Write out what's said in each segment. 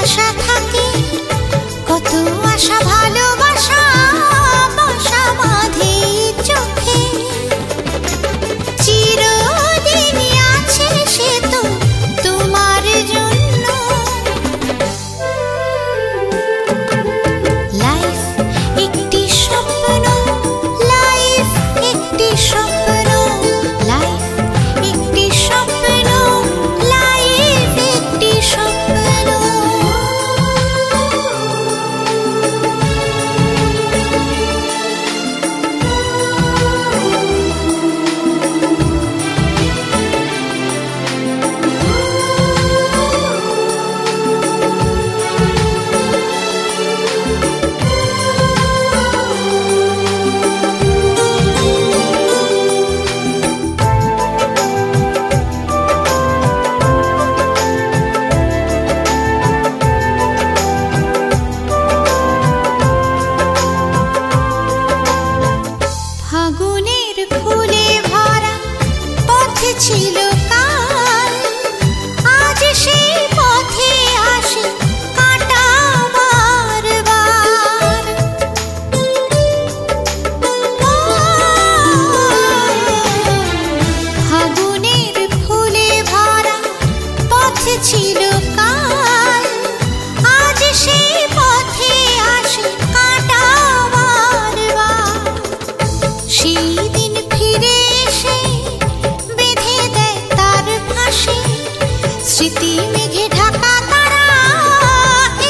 আশা থাকে, কত আশা ভালোবাসা বাসা বাঁধে চোখে। চিরদিনই আছে সে তো তোমার জন্য। লাইফ একটি স্বপ্ন, লাইফ একটি স্বপ্ন, লাইফ একটি স্বপ্ন, লাইফ একটি স্বপ্ন। ফাগুনের ফুলে ভরা পথ ছিল কাল, আজ সেই পথে আসে কাঁটা বারবার। ফাগুনের ফুলে ভরা পথ ছিল কাল, আজ সেই পথে আসে কাঁটা বারবার। সেই দিন ফিরে এসে বেঁধে দেয় তার ফাঁসি, স্মৃতি মেঘে ঢাকা তারা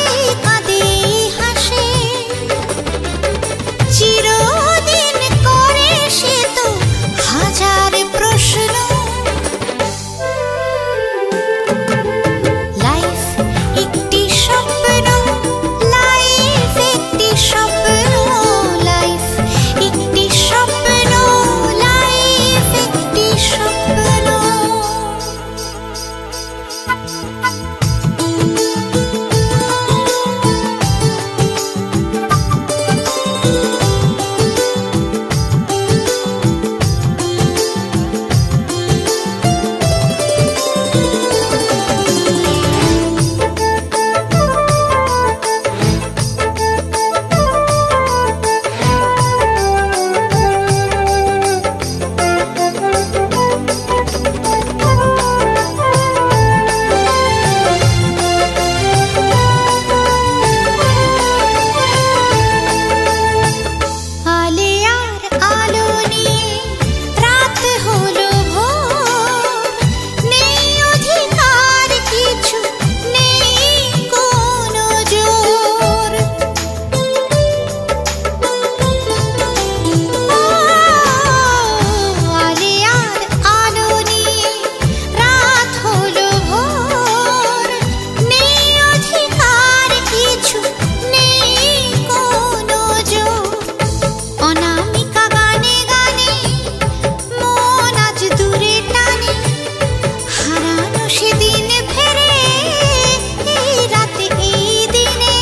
এই কাঁদে হাসে। চিরদিন করে সে তো হাজার প্রশ্ন। লাইফ একটি স্বপ্ন, লাইফ একটি স্বপ্ন, লাইফ একটি স্বপ্ন, লাইফ একটি স্বপ্ন। আলে আর আলো নিয়ে রাত হলো ভোর, নেই অধিকার কিছু, নেই কোনো জোর। আলে আর আলো নিয়ে রাত হলো ভোর, নেই অধিকার কিছু, নেই কোনো জোর। অনামিকা গানে গানে মন আজ দূরে টানে, হারানো সেদিন ফেরে এই রাতে এই দিনে।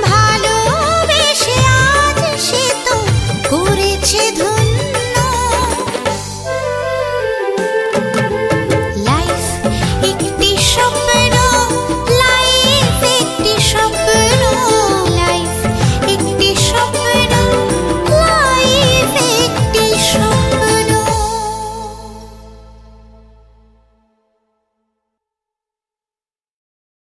ভালোবেসে আজ সে তো করেছে